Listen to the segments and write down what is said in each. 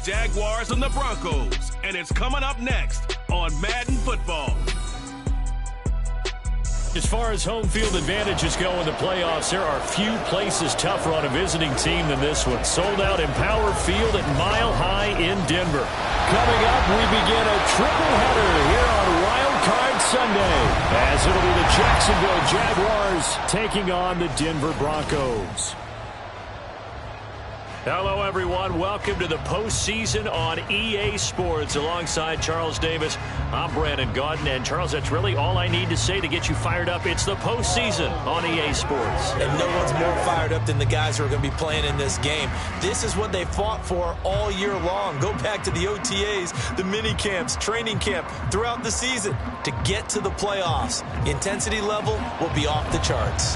Jaguars and the Broncos, and it's coming up next on Madden Football. As far as home field advantages go in the playoffs, there are few places tougher on a visiting team than this one. Sold out in Power Field at Mile High in Denver. Coming up, we begin a triple header here on Wild Card Sunday, as it'll be the Jacksonville Jaguars taking on the Denver Broncos. Hello, everyone. Welcome to the postseason on EA Sports. Alongside Charles Davis, I'm Brandon Gaudin. And, Charles, that's really all I need to say to get you fired up. It's the postseason on EA Sports. And no one's more fired up than the guys who are going to be playing in this game. This is what they fought for all year long. Go back to the OTAs, the mini camps, training camp, throughout the season to get to the playoffs. Intensity level will be off the charts.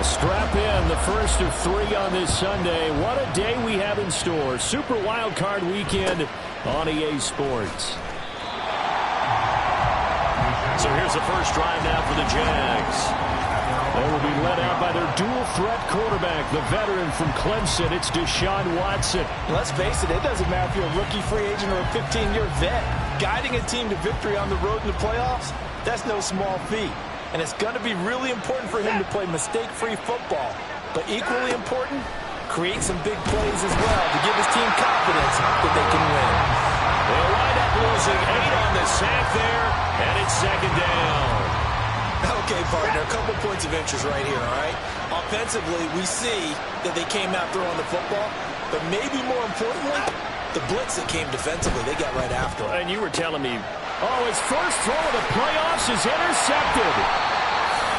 Strap in, the first of three on this Sunday. What a day we have in store. Super Wild Card Weekend on EA Sports. So here's the first drive now for the Jags. They will be led out by their dual-threat quarterback, the veteran from Clemson. It's Deshaun Watson. Let's face it, it doesn't matter if you're a rookie free agent or a 15-year vet. Guiding a team to victory on the road in the playoffs, that's no small feat. And it's going to be really important for him to play mistake-free football. But equally important, create some big plays as well to give his team confidence that they can win. They'll wind up losing 8 on the sack there, and it's second down. Okay, partner, a couple points of interest right here, all right? Offensively, we see that they came out throwing the football, but maybe more importantly, the blitz that came defensively, they got right after him. And you were telling me, his first throw of the playoffs is intercepted.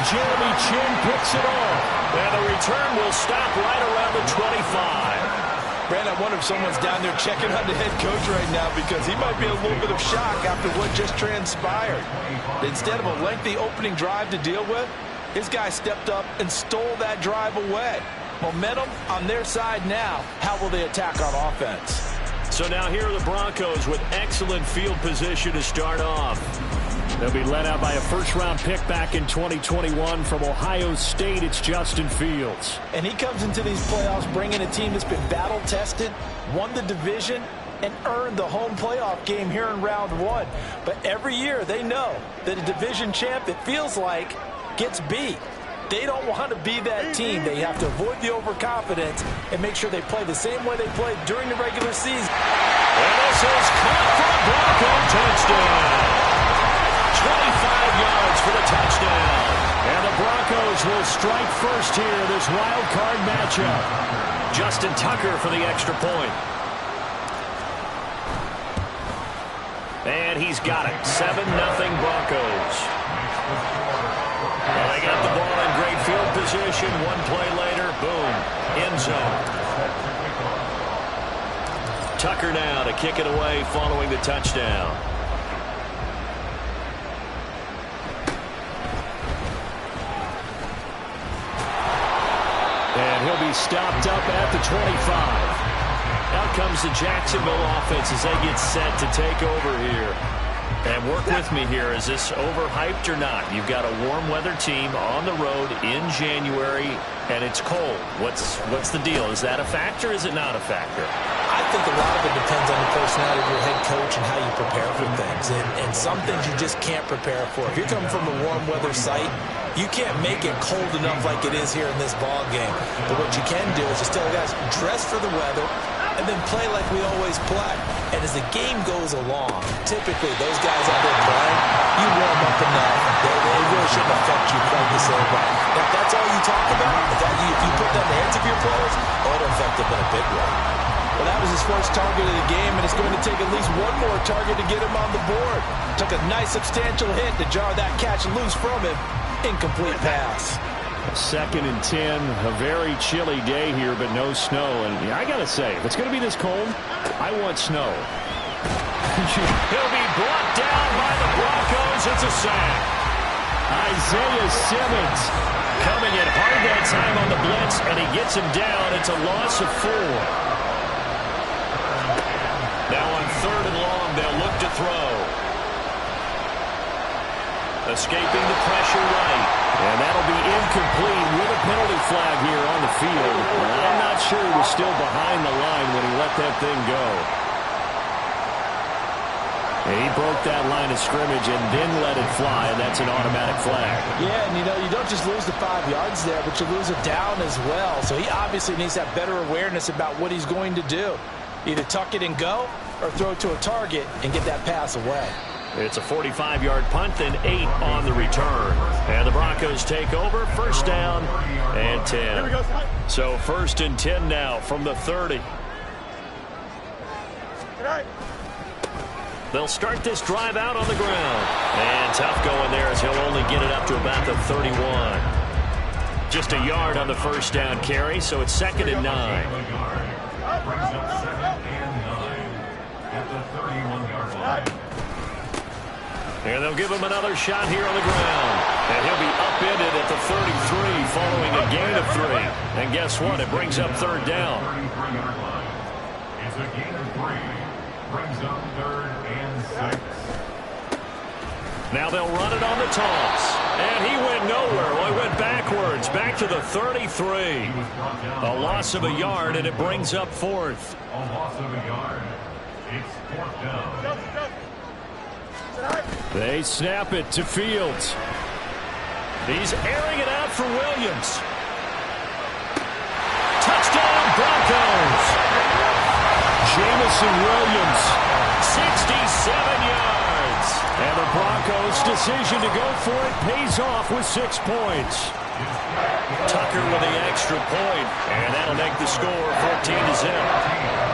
Jeremy Chin picks it off. And the return will stop right around the 25. Brand, I wonder if someone's down there checking on the head coach right now because he might be in a little bit of shock after what just transpired. Instead of a lengthy opening drive to deal with, his guy stepped up and stole that drive away. Momentum on their side now. How will they attack on offense? So now here are the Broncos with excellent field position to start off. They'll be led out by a first-round pick back in 2021 from Ohio State. It's Justin Fields. And he comes into these playoffs bringing a team that's been battle-tested, won the division, and earned the home playoff game here in round one. But every year they know that a division champ, it feels like, gets beat. They don't want to be that team. They have to avoid the overconfidence and make sure they play the same way they played during the regular season. And this is caught for a Bronco touchdown. 25 yards for the touchdown. And the Broncos will strike first here, this wild card matchup. Justin Tucker for the extra point. And he's got it. 7-0 Broncos. Well, they got the ball in great field position. One play later, boom, end zone. Tucker now to kick it away following the touchdown. And he'll be stopped up at the 25. Out comes the Jacksonville offense as they get set to take over here. And work with me here. Is this overhyped or not? You've got a warm weather team on the road in January, and it's cold. What's the deal? Is that a factor? Is it not a factor? I think a lot of it depends on the personality of your head coach and how you prepare for things. And some things you just can't prepare for. If you're coming from a warm weather site, you can't make it cold enough like it is here in this ball game. But what you can do is just tell the guys, dress for the weather, and then play like we always play. And as the game goes along, typically those guys out there playing, you warm up enough. They really shouldn't affect you quite the same way. Now, if that's all you talk about, if you put that in the hands of your players, it'll affect them in a big way. Well, that was his first target of the game, and it's going to take at least one more target to get him on the board. Took a nice substantial hit to jar that catch loose from him. Incomplete pass. 2nd and 10, a very chilly day here, but no snow. And I got to say, if it's going to be this cold, I want snow. He'll be brought down by the Broncos. It's a sack. Isaiah Simmons coming in hard that time on the blitz, and he gets him down. It's a loss of 4. throw. Escaping the pressure right. And that'll be incomplete with a penalty flag here on the field. I'm not sure he was still behind the line when he let that thing go. And he broke that line of scrimmage and then let it fly, and that's an automatic flag. Yeah, and you don't just lose the 5 yards there, but you lose a down as well. So he obviously needs to have better awareness about what he's going to do. Either tuck it and go or throw it to a target and get that pass away. It's a 45-yard punt, then 8 on the return. And the Broncos take over, first down and 10. So first and 10 now from the 30. They'll start this drive out on the ground. And tough going there as he'll only get it up to about the 31. Just a yard on the first down carry, so it's 2nd and 9. And they'll give him another shot here on the ground. And he'll be upended at the 33 following a gain of 3. And guess what? It brings up 3rd down. It's a gain of 3. Brings up 3rd and 6. Now they'll run it on the toss. And he went nowhere. Well, he went backwards, back to the 33. A loss of a yard, and it brings up 4th. A loss of a yard. It's 4th down. They snap it to Fields. He's airing it out for Williams. Touchdown, Broncos. Jamison Williams, 67 yards. And the Broncos' decision to go for it pays off with 6 points. Tucker with the extra point, and that'll make the score 14-0.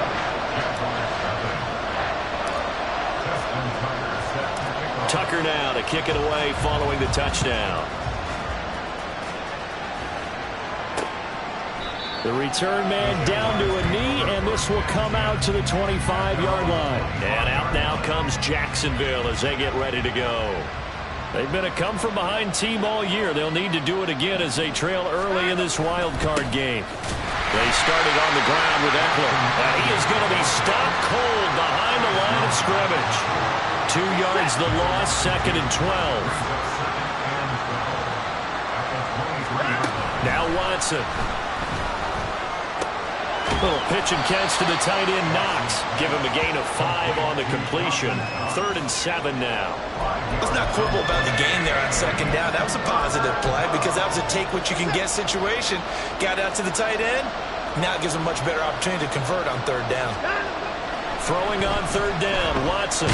Tucker now to kick it away following the touchdown. The return man down to a knee, and this will come out to the 25-yard line. And out now comes Jacksonville as they get ready to go. They've been a come-from-behind team all year. They'll need to do it again as they trail early in this wild card game. They started on the ground with Eckler. And he is going to be stopped cold behind the line of scrimmage. 2 yards the loss, 2nd and 12. Now Watson. Little pitch and catch to the tight end, Knox. Give him a gain of 5 on the completion. 3rd and 7 now. Let's not quibble about the gain there on 2nd down. That was a positive play because that was a take-what-you-can-get situation. Got out to the tight end. Now it gives him a much better opportunity to convert on 3rd down. Throwing on 3rd down, Watson.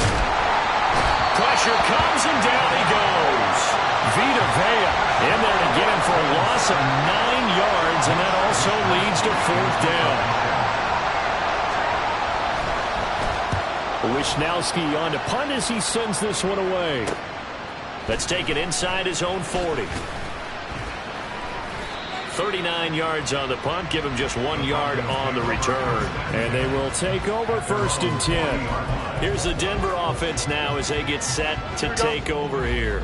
Pressure comes, and down he goes. Vita Vea in there again for a loss of 9 yards, and that also leads to 4th down. Wisnowski on to punt as he sends this one away. Let's take it inside his own 40. 39 yards on the punt, give him just 1 yard on the return. And they will take over 1st and 10. Here's the Denver offense now as they get set to take over here.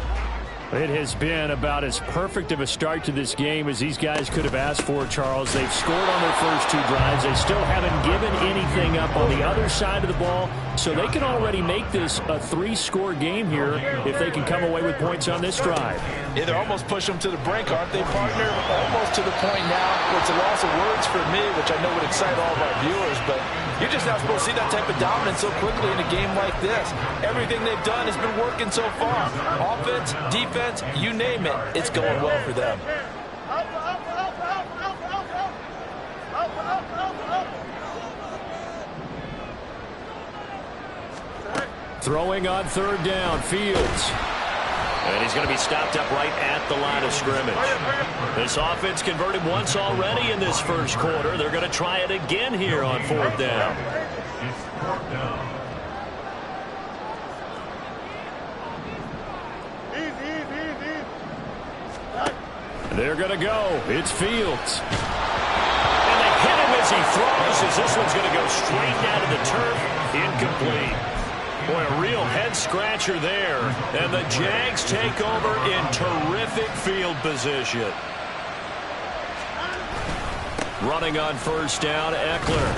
It has been about as perfect of a start to this game as these guys could have asked for, Charles. They've scored on their first 2 drives. They still haven't given anything up on the other side of the ball, so they can already make this a 3-score game here if they can come away with points on this drive. Yeah, they're almost pushing them to the brink, aren't they, partner? Almost to the point now where it's a loss of words for me, which I know would excite all of our viewers, but you're just not supposed to see that type of dominance so quickly in a game like this. Everything they've done has been working so far. Offense, defense, you name it, it's going well for them. Throwing on 3rd down, Fields. And he's going to be stopped up right at the line of scrimmage. This offense converted once already in this first quarter. They're going to try it again here on 4th down. It's 4th down. They're going to go. It's Fields. And they hit him as he throws, as this one's going to go straight down to the turf. Incomplete. Boy, a real head-scratcher there. And the Jags take over in terrific field position. Running on 1st down, Eckler.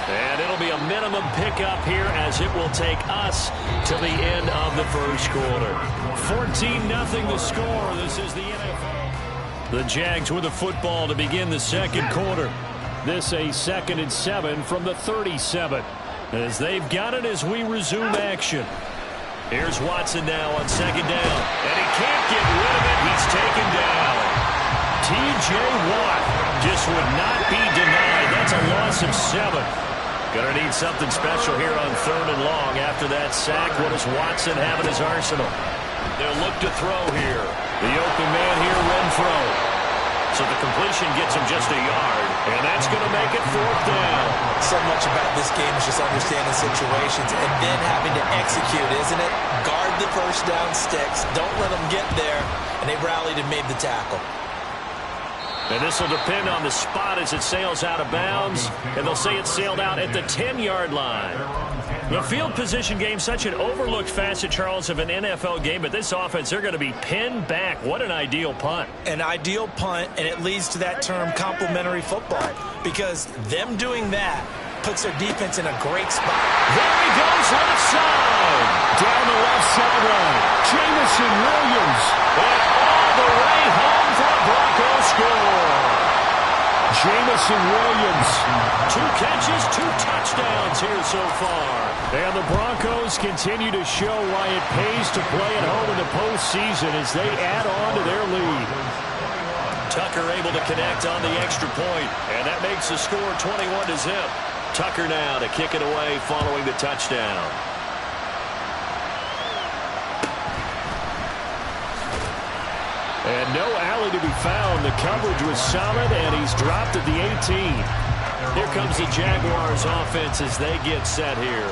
And it'll be a minimum pickup here as it will take us to the end of the first quarter. 14-0 the score. This is the NFL. The Jags with the football to begin the second quarter. This a 2nd and 7 from the 37 as they've got it as we resume action. Here's Watson now on 2nd down. And he can't get rid of it. He's taken down. T.J. Watt just would not be denied. That's a loss of 7. Gonna need something special here on 3rd and long after that sack. What does Watson have in his arsenal? They'll look to throw here. The open man here, Renfro. So the completion gets him just a yard, and that's going to make it 4th down. So much about this game is just understanding situations and then having to execute, isn't it? Guard the first down sticks. Don't let them get there. And they rallied and made the tackle. And this will depend on the spot as it sails out of bounds. And they'll say it sailed out at the 10-yard line. The field position game, such an overlooked facet, Charles, of an NFL game. But this offense, they're going to be pinned back. What an ideal punt. An ideal punt, and it leads to that term complementary football. Because them doing that puts their defense in a great spot. There he goes, left side. Down the left sideline. Jamison Williams. And all the way home for a Broncos score. Jamison Williams. 2 catches, 2 touchdowns here so far. And the Broncos continue to show why it pays to play at home in the postseason as they add on to their lead. Tucker able to connect on the extra point, and that makes the score 21-0. Tucker now to kick it away following the touchdown. And no alley to be found. The coverage was solid, and he's dropped at the 18. Here comes the Jaguars offense as they get set here.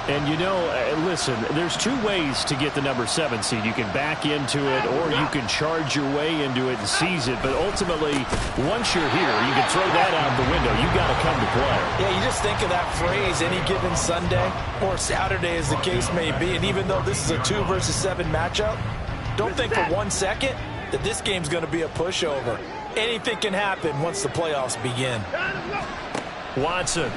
And, you know, listen, there's 2 ways to get the number 7 seed. You can back into it or you can charge your way into it and seize it. But ultimately, once you're here, you can throw that out the window. You got to come to play. Yeah, you just think of that phrase, any given Sunday or Saturday as the case may be. And even though this is a 2 versus 7 matchup, don't think for 1 second that this game's going to be a pushover. Anything can happen once the playoffs begin. Watson.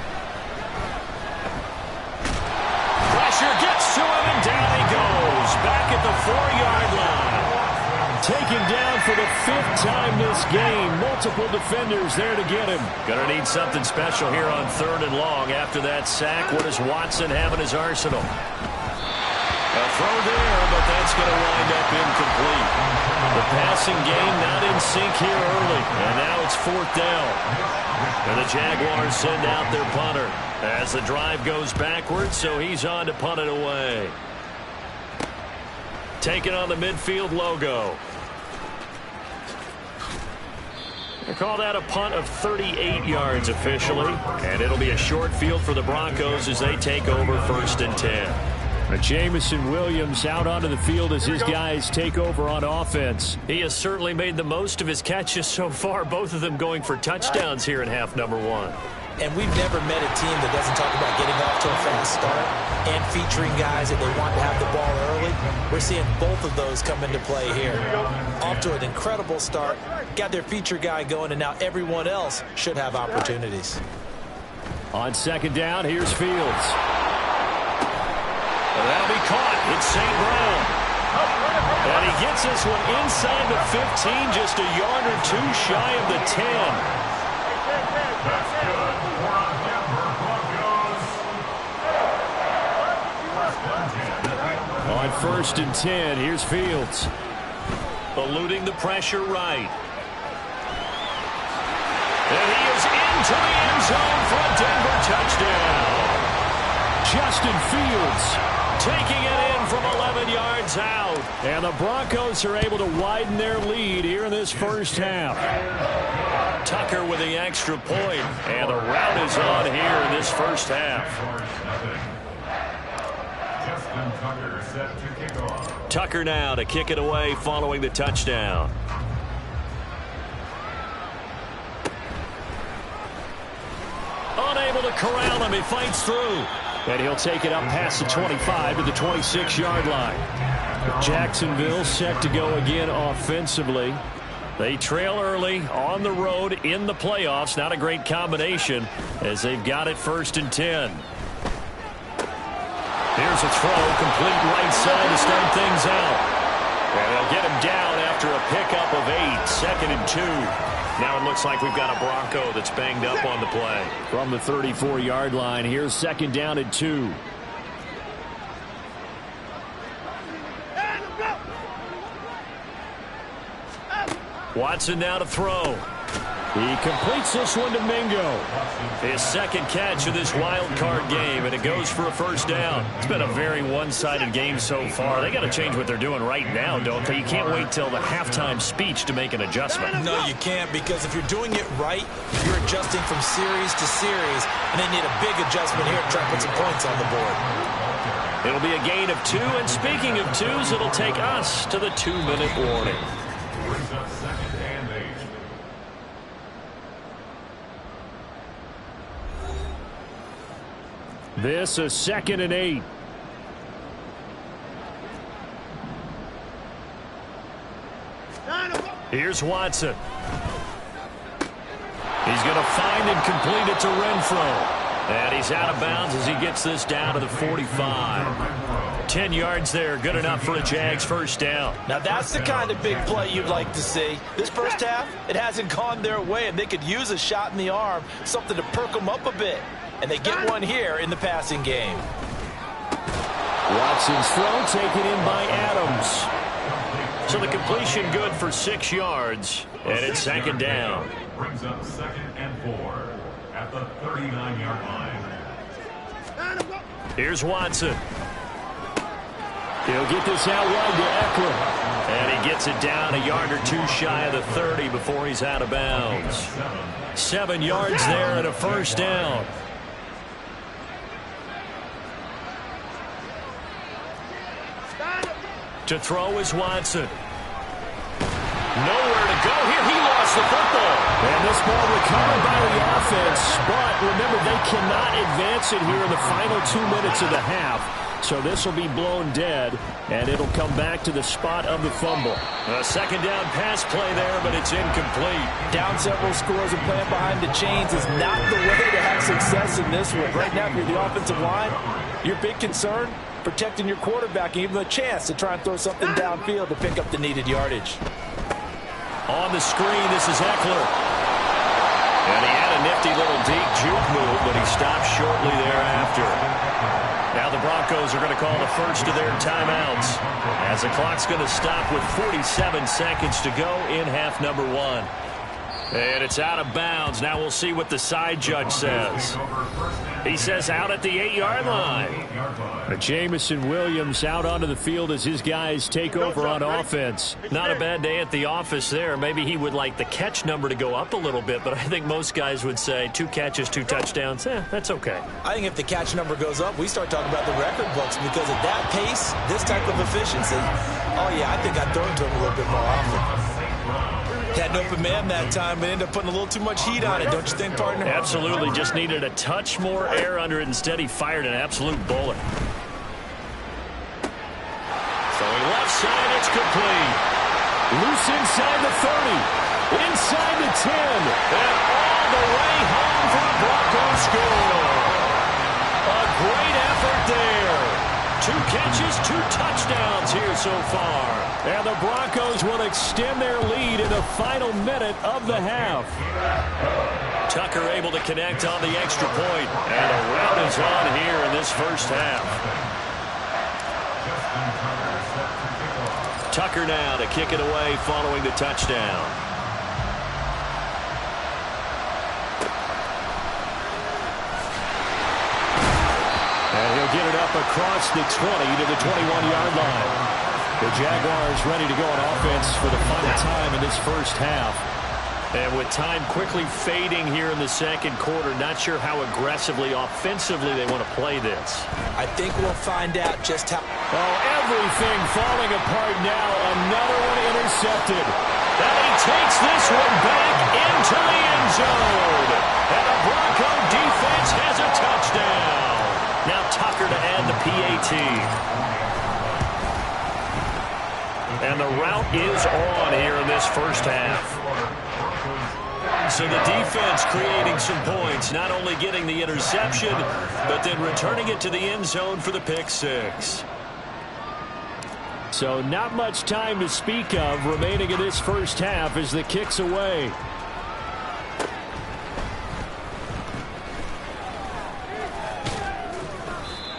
Pressure gets to him, and down he goes. Back at the 4-yard line. Taken down for the 5th time this game. Multiple defenders there to get him. Gonna need something special here on 3rd and long after that sack. What does Watson have in his arsenal? A throw there, but that's going to wind up incomplete. The passing game not in sync here early, and now it's 4th down. And the Jaguars send out their punter as the drive goes backwards, so he's on to punt it away. Taking on the midfield logo. They call that a punt of 38 yards officially, and it'll be a short field for the Broncos as they take over 1st and 10. Jamison Williams out onto the field as his guys take over on offense. He has certainly made the most of his catches so far, both of them going for touchdowns here in half number 1. And we've never met a team that doesn't talk about getting off to a fast start and featuring guys that they want to have the ball early. We're seeing both of those come into play here. Off to an incredible start, got their feature guy going, and now everyone else should have opportunities. On 2nd down, here's Fields. That'll be caught. It's St. Brown. And he gets this one inside the 15, just a yard or 2 shy of the 10. That's good. We're on Denver Broncos. On 1st and 10, here's Fields. Eluding the pressure right. And he is into the end zone for a Denver touchdown. Justin Fields taking it in from 11 yards out. And the Broncos are able to widen their lead here in this first half. Tucker with the extra point, and the rout is on here in this first half. Justin Tucker set to kick off. Tucker now to kick it away following the touchdown. Unable to corral him, he fights through. And he'll take it up past the 25 to the 26-yard line. Jacksonville set to go again offensively. They trail early on the road in the playoffs. Not a great combination as they've got it 1st and 10. Here's a throw, complete right side to start things out. And they'll get him down after a pickup of 8, 2nd and 2. Now it looks like we've got a Bronco that's banged up on the play. From the 34-yard line, here's 2nd down and 2. Watson now to throw. He completes this one to Mingo. His 2nd catch of this wild card game, and it goes for a 1st down. It's been a very one-sided game so far. They got to change what they're doing right now, don't they? You can't wait till the halftime speech to make an adjustment. No, you can't, because if you're doing it right, you're adjusting from series to series, and they need a big adjustment here to try to put some points on the board. It'll be a gain of 2, and speaking of 2s, it'll take us to the 2-minute warning. Brings up 2nd and 8. This is 2nd and 8. Here's Watson. He's going to find and complete it to Renfro. And he's out of bounds as he gets this down to the 45. 10 yards there, good enough for a Jags 1st down. Now that's the kind of big play you'd like to see. This first half, it hasn't gone their way, and they could use a shot in the arm, something to perk them up a bit. And they get one here in the passing game. Watson's throw taken in by Adams. So the completion good for 6 yards, and it's 2nd down. Brings up 2nd and 4 at the 39-yard line. Here's Watson. He'll get this out wide to Eckler. And he gets it down a yard or 2 shy of the 30 before he's out of bounds. 7 yards there and a 1st down. To throw is Watson. Nowhere to go here. He lost the football. And this ball recovered by the offense. But remember, they cannot advance it here in the final 2 minutes of the half. So this will be blown dead, and it'll come back to the spot of the fumble. A 2nd down pass play there, but it's incomplete. Down several scores and playing behind the chains is not the way to have success in this one. Right now, if you're the offensive line, your big concern, protecting your quarterback and giving him a chance to try and throw something downfield to pick up the needed yardage. On the screen, this is Eckler. And he had a nifty little deep juke move, but he stopped shortly thereafter. Now the Broncos are going to call the first of their timeouts, as the clock's going to stop with 47 seconds to go in half number 1. And it's out of bounds. Now we'll see what the side judge says. He says out at the 8-yard line. Jamison Williams out onto the field as his guys take over on offense. Not a bad day at the office there. Maybe he would like the catch number to go up a little bit, but I think most guys would say 2 catches, 2 touchdowns. That's okay. I think if the catch number goes up, we start talking about the record books, because at that pace, this type of efficiency, oh yeah, I think I'd throw it to him a little bit more often. Had an open man that time, but ended up putting a little too much heat on it, don't you think, partner? Absolutely. Just needed a touch more air under it. Instead, he fired an absolute bullet. Throwing left side, it's complete. Loose inside the 30. Inside the 10. And all the way home for the Broncos score. A great effort there. 2 catches, 2 touchdowns here so far. And the Broncos will extend their lead in the final minute of the half. Tucker able to connect on the extra point. And a rout is on here in this first half. Tucker now to kick it away following the touchdown. And he'll get it up across the 20 to the 21-yard line. The Jaguars ready to go on offense for the final time in this first half. And with time quickly fading here in the second quarter, not sure how aggressively, offensively they want to play this. I think we'll find out just how. Oh, everything falling apart now. Another one intercepted. And he takes this one back into the end zone. And the Bronco defense has a touchdown. Now Tucker to add the PAT. And the route is on here in this first half. So the defense creating some points, not only getting the interception, but then returning it to the end zone for the pick six. So not much time to speak of remaining in this first half as the kick's away.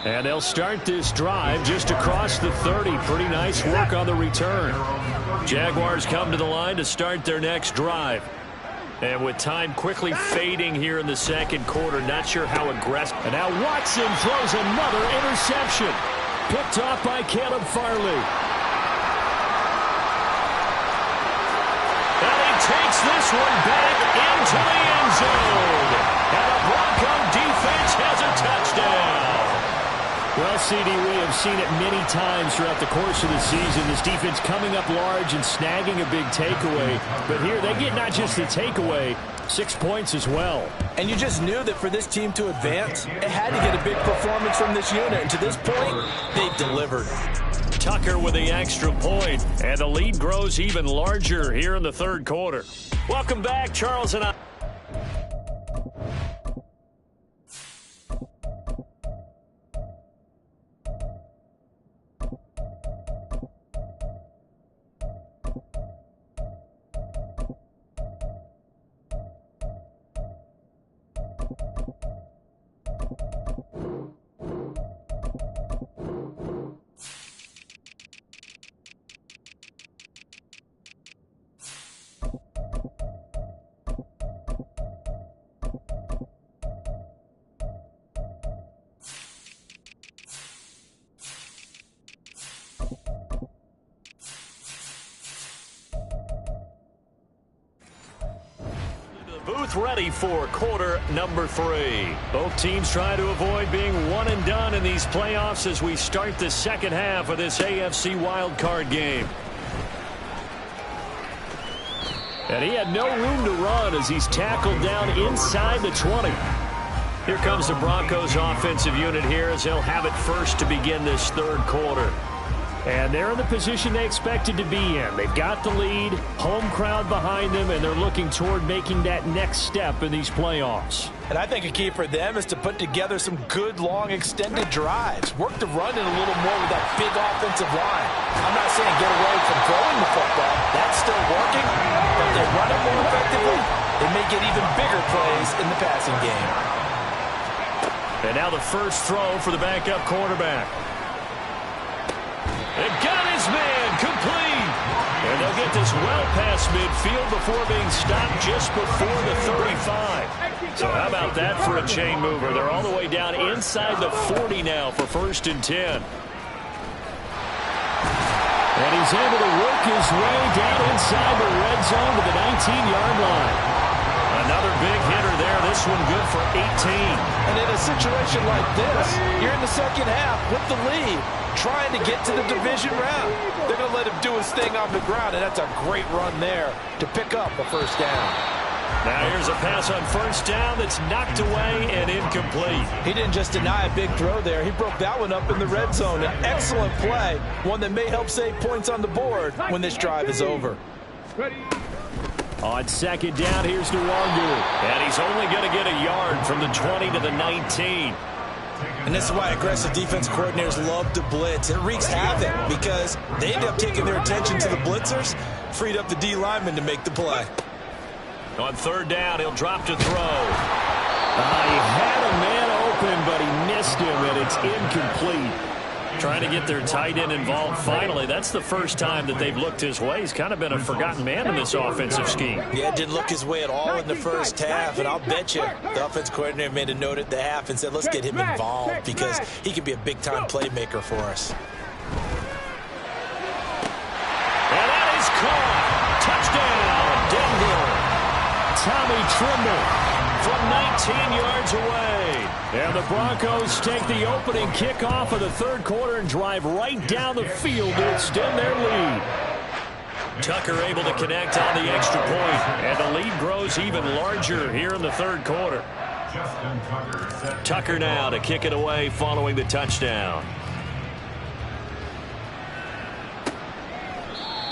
And they'll start this drive just across the 30. Pretty nice work on the return. Jaguars come to the line to start their next drive. And with time quickly fading here in the second quarter, not sure how aggressive. And now Watson throws another interception. Picked off by Caleb Farley. And he takes this one back into the end zone. And the Bronco defense has a touchdown. Well, CD, we have seen it many times throughout the course of the season. This defense coming up large and snagging a big takeaway. But here they get not just the takeaway, 6 points as well. And you just knew that for this team to advance, it had to get a big performance from this unit. And to this point, they've delivered. Tucker with the extra point, and the lead grows even larger here in the third quarter. Welcome back, Charles and I. Booth ready for quarter number 3. Both teams try to avoid being one and done in these playoffs as we start the second half of this AFC wildcard game. And he had no room to run as he's tackled down inside the 20. Here comes the Broncos offensive unit here as they'll have it first to begin this third quarter. And they're in the position they expected to be in. They've got the lead, home crowd behind them, and they're looking toward making that next step in these playoffs. And I think a key for them is to put together some good, long, extended drives. Work the run in a little more with that big offensive line. I'm not saying get away from throwing the football. That's still working. But if they run it more effectively, they may get even bigger plays in the passing game. And now the first throw for the backup quarterback. And got his man complete. And they'll get this well past midfield before being stopped just before the 35. So how about that for a chain mover? They're all the way down inside the 40 now for 1st and 10. And he's able to work his way down inside the red zone to the 19-yard line. Another big hitter there. This one good for 18. And in a situation like this, you're in the second half with the lead, trying to get to the division round. They're going to let him do his thing on the ground, and that's a great run there to pick up a first down. Now here's a pass on first down that's knocked away and incomplete. He didn't just deny a big throw there. He broke that one up in the red zone. An excellent play, one that may help save points on the board when this drive is over. On second down, here's Nwangu. And he's only going to get a yard from the 20 to the 19. And this is why aggressive defense coordinators love to blitz. It wreaks havoc because they end up taking their attention to the blitzers, freed up the D lineman to make the play. On third down, he'll drop to throw. He had a man open, but he missed him, and it's incomplete. Trying to get their tight end involved finally. That's the first time that they've looked his way. He's kind of been a forgotten man in this offensive scheme. Yeah, didn't look his way at all in the first half, and I'll bet you the offense coordinator made a note at the half and said, let's get him involved because he could be a big-time playmaker for us. And that is caught. Touchdown, Denver. Tommy Tremble from 19 yards away. And the Broncos take the opening kickoff of the third quarter and drive right down the field to extend their lead. Tucker able to connect on the extra point, and the lead grows even larger here in the third quarter. Tucker now to kick it away following the touchdown.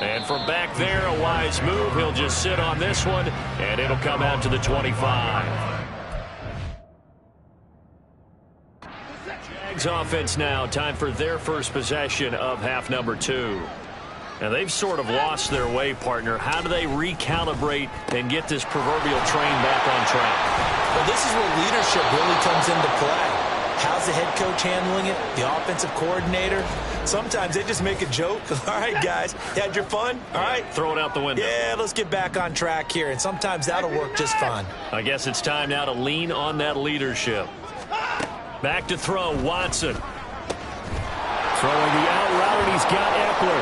And from back there, a wise move. He'll just sit on this one, and it'll come out to the 25. Jags offense now. Time for their first possession of half number 2. And they've sort of lost their way, partner. How do they recalibrate and get this proverbial train back on track? Well, this is where leadership really comes into play. How's the head coach handling it? The offensive coordinator? Sometimes they just make a joke. All right, guys, you had your fun? All right. Throw it out the window. Yeah, let's get back on track here. And sometimes that'll work just fine. I guess it's time now to lean on that leadership. Back to throw, Watson. Throwing the out route, and he's got Eckler.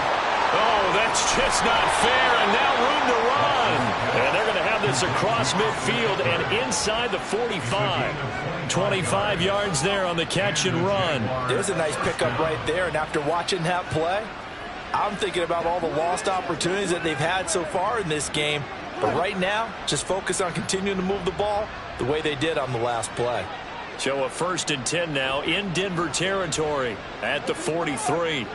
Oh, that's just not fair, and now room to run. And they're going to have this across midfield and inside the 45. 25 yards there on the catch and run. There's a nice pickup right there, and after watching that play, I'm thinking about all the lost opportunities that they've had so far in this game. But right now, just focus on continuing to move the ball the way they did on the last play. So a 1st and 10 now in Denver territory at the 43.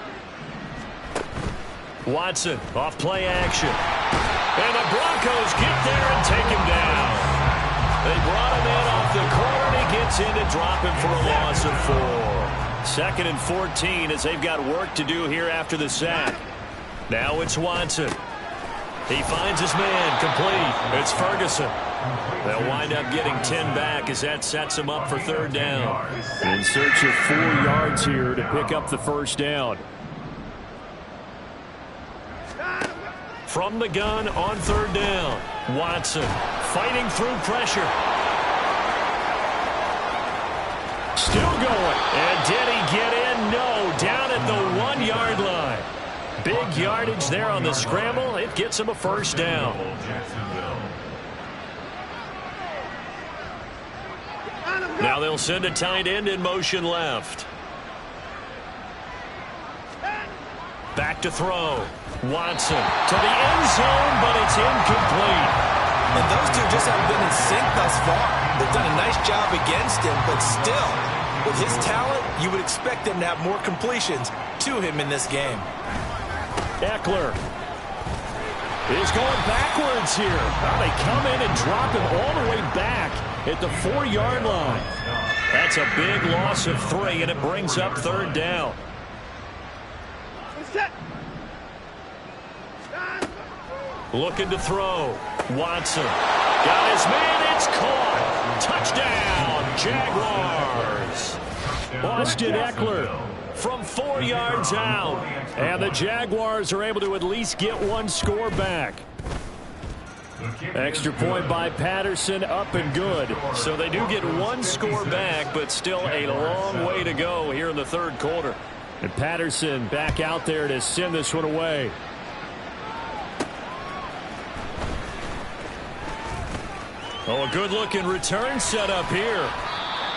Watson off play action. And the Broncos get there and take him down. They brought him in off the corner, and he gets in to drop him for a loss of 4. 2nd and 14 as they've got work to do here after the sack. Now it's Watson. He finds his man complete. It's Ferguson. They'll wind up getting 10 back as that sets him up for 3rd down. In search of 4 yards here to pick up the 1st down. From the gun on 3rd down. Watson fighting through pressure. Still going. And did he get in? No. Down at the 1-yard line. Big yardage there on the scramble. It gets him a 1st down. Now they'll send a tight end in motion left. Back to throw. Watson to the end zone, but it's incomplete. And those two just haven't been in sync thus far. They've done a nice job against him, but still, with his talent, you would expect them to have more completions to him in this game. Eckler is going backwards here. Now they come in and drop him all the way back at the 4-yard line. That's a big loss of 3, and it brings up 3rd down. Looking to throw. Watson got his man. It's caught. Touchdown, Jaguars. Austin Eckler from 4 yards out. And the Jaguars are able to at least get 1 score back. Extra point by Patterson, up and good. So they do get 1 score back, but still a long way to go here in the 3rd quarter. And Patterson back out there to send this one away. Oh, a good-looking return set up here.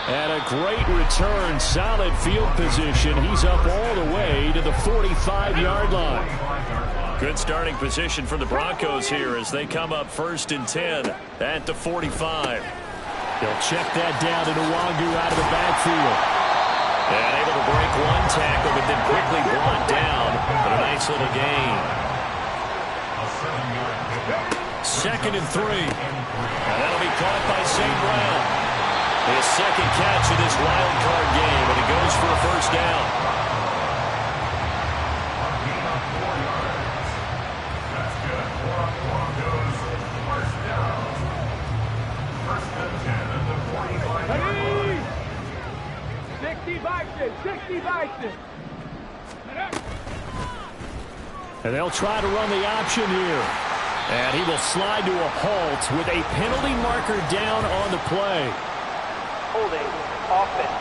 And a great return, solid field position. He's up all the way to the 45-yard line. Good starting position for the Broncos here as they come up 1st and 10 at the 45. They'll check that down to Nwangu out of the backfield. And able to break 1 tackle, but then quickly brought down. But a nice little gain. 2nd and 3. And that'll be caught by St. Brown. His 2nd catch of this wild card game, and he goes for a 1st down. That's good. Broncos, 1st down. 1st and 10 at the 45-yard line. 60 Bison. And they'll try to run the option here. And he will slide to a halt with a penalty marker down on the play. Holding offense.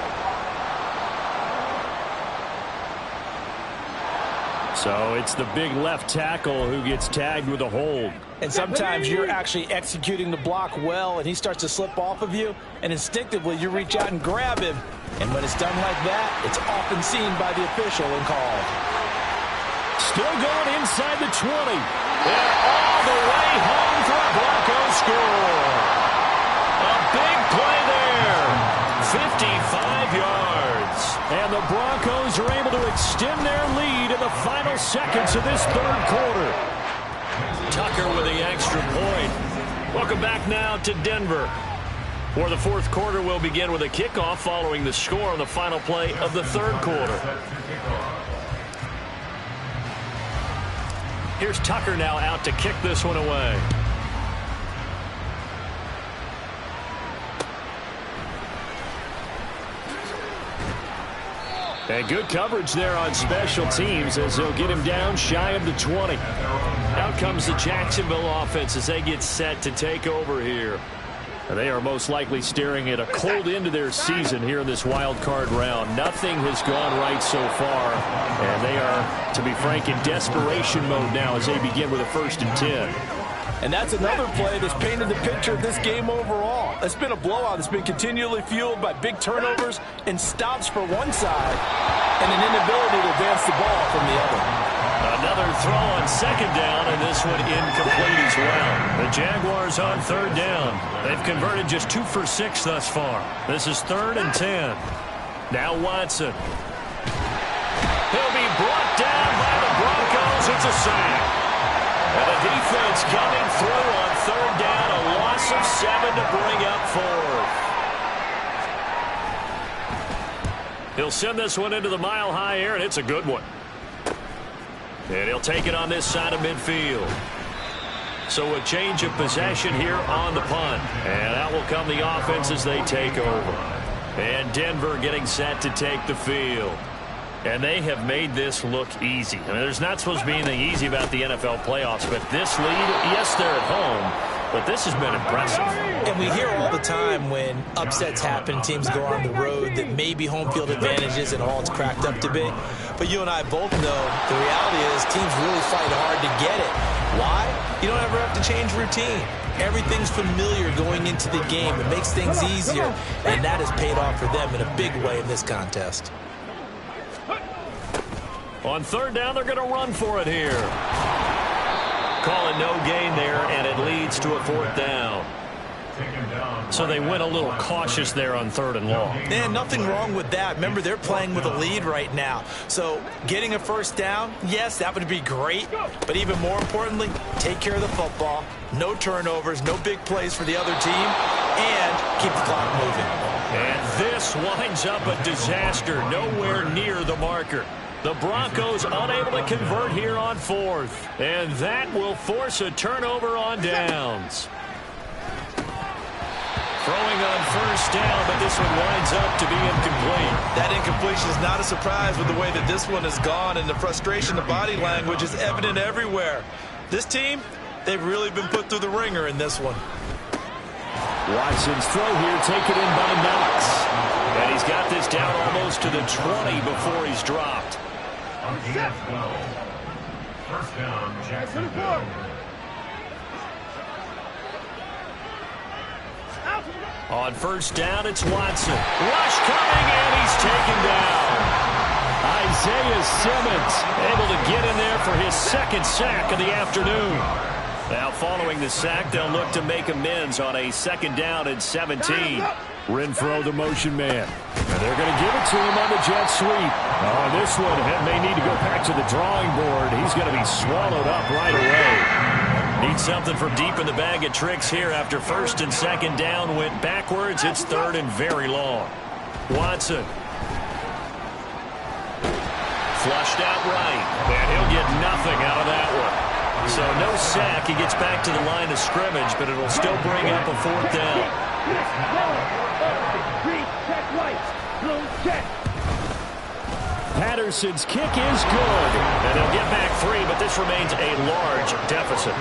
So it's the big left tackle who gets tagged with a hold. And sometimes you're actually executing the block well, and he starts to slip off of you, and instinctively you reach out and grab him. And when it's done like that, it's often seen by the official and called. Still going inside the 20. They're all the way home for a Broncos score. A big play there. 55 yards. And And the Broncos are able to extend their lead in the final seconds of this third quarter. Tucker with the extra point. Welcome back now to Denver. For the fourth quarter, we'll begin with a kickoff following the score on the final play of the third quarter. Here's Tucker now out to kick this one away. And good coverage there on special teams as they'll get him down shy of the 20. Out comes the Jacksonville offense as they get set to take over here. And they are most likely staring at a cold end to their season here in this wild card round. Nothing has gone right so far, and they are, to be frank, in desperation mode now as they begin with a 1st and 10. And that's another play that's painted the picture of this game overall. It's been a blowout that's been continually fueled by big turnovers and stops for one side and an inability to advance the ball from the other. Another throw on 2nd down, and this one incomplete as well. The Jaguars on 3rd down. They've converted just 2 for 6 thus far. This is 3rd and 10. Now Watson. He'll be brought down by the Broncos. It's a sack. And the defense coming through on 3rd down. A loss of 7 to bring up 4th. He'll send this one into the mile-high air, and it's a good one. And he'll take it on this side of midfield. So a change of possession here on the punt. And out will come the offense as they take over. And Denver getting set to take the field. And they have made this look easy. I mean, there's not supposed to be anything easy about the NFL playoffs, but this lead, yes, they're at home, but this has been impressive. And we hear all the time when upsets happen, teams go on the road, that maybe home field advantage isn't all it's cracked up to be. But you and I both know the reality is teams really fight hard to get it. Why? You don't ever have to change routine. Everything's familiar going into the game. It makes things easier, and that has paid off for them in a big way in this contest. On 3rd down, they're going to run for it here. Call it no gain there, and it leads to a 4th down. So they went a little cautious there on 3rd and long. And nothing wrong with that. Remember, they're playing with a lead right now. So getting a 1st down, yes, that would be great. But even more importantly, take care of the football. No turnovers, no big plays for the other team, and keep the clock moving. And this winds up a disaster, nowhere near the marker. The Broncos unable to convert here on 4th. And that will force a turnover on downs. Throwing on 1st down, but this one winds up to be incomplete. That incompletion is not a surprise with the way that this one has gone, and the frustration, the body language is evident everywhere. This team, they've really been put through the ringer in this one. Watson's throw here taken in by Knox. And he's got this down almost to the 20 before he's dropped. On 12. 1st down, Jacksonville. On 1st down, it's Watson. Rush coming, and he's taken down. Isaiah Simmons able to get in there for his 2nd sack of the afternoon. Now following the sack, they'll look to make amends on a 2nd down and 17. Renfro, the motion man. And they're going to give it to him on the jet sweep. Oh, this one may need to go back to the drawing board. He's going to be swallowed up right away. Needs something from deep in the bag of tricks here after 1st and 2nd down went backwards. It's 3rd and very long. Watson. Flushed out right. And he'll get nothing out of that one. So no sack. He gets back to the line of scrimmage, but it'll still bring up a 4th down. Patterson's kick is good. And he'll get back 3, but this remains a large deficit.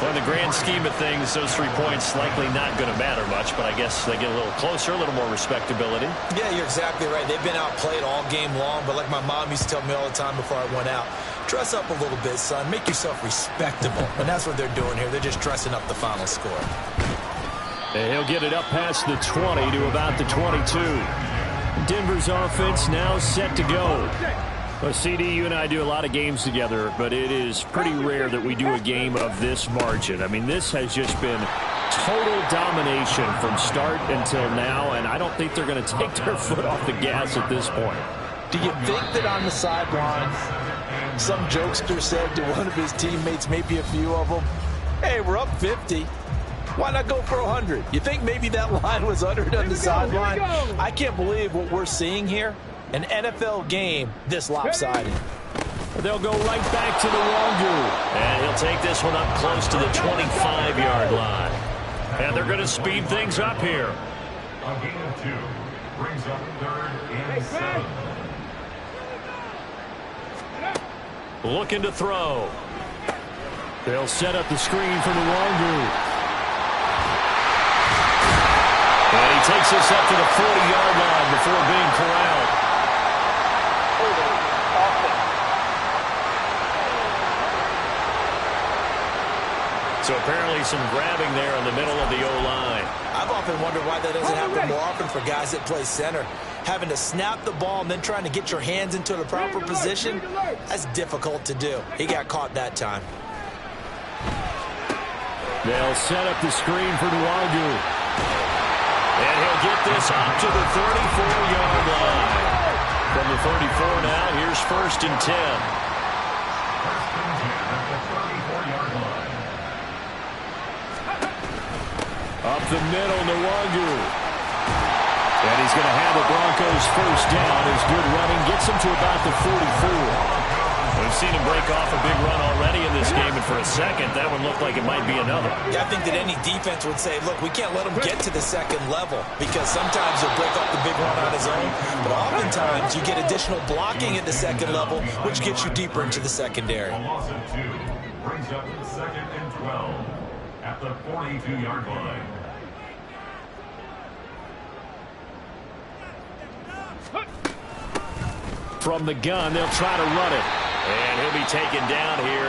Well, in the grand scheme of things, those 3 points likely not going to matter much, but I guess they get a little closer, a little more respectability. Yeah, you're exactly right. They've been outplayed all game long, but like my mom used to tell me all the time before I went out, dress up a little bit, son. Make yourself respectable. And that's what they're doing here. They're just dressing up the final score. And he'll get it up past the 20 to about the 22. Denver's offense now set to go. Well, CD, you and I do a lot of games together, but it is pretty rare that we do a game of this margin. I mean, this has just been total domination from start until now, and I don't think they're going to take their foot off the gas at this point. Do you think that on the sideline, some jokester said to one of his teammates, maybe a few of them, hey, we're up 50. Why not go for 100? You think maybe that line was uttered on the sideline? I can't believe what we're seeing here. An NFL game this lopsided. They'll go right back to the Wongu. And he'll take this one up close to the 25-yard line. And they're going to speed things up here. A gain of 2 brings up 3rd and 7. Looking to throw. They'll set up the screen for the Wongu. And he takes this up to the 40-yard line before being corralled. So apparently some grabbing there in the middle of the O-line. I've often wondered why that doesn't happen more often for guys that play center. Having to snap the ball and then trying to get your hands into the proper position, that's difficult to do. He got caught that time. They'll set up the screen for Nwangwu. And he'll get this up to the 34-yard line. From the 34 now, here's 1st and 10. 1st and 10 at the 34-yard line. Up the middle, Nwangwu. And he's going to have the Broncos first down. His good running gets him to about the 44. We've seen him break off a big run already in this game, and for a second, that one looked like it might be another. Yeah, I think that any defense would say, look, we can't let him get to the second level because sometimes he'll break off the big run on his own, but oftentimes you get additional blocking at the second level, which gets you deeper into the secondary. A loss of 2 brings up 2nd and 12 at the 42-yard line. From the gun, they'll try to run it. And he'll be taken down here.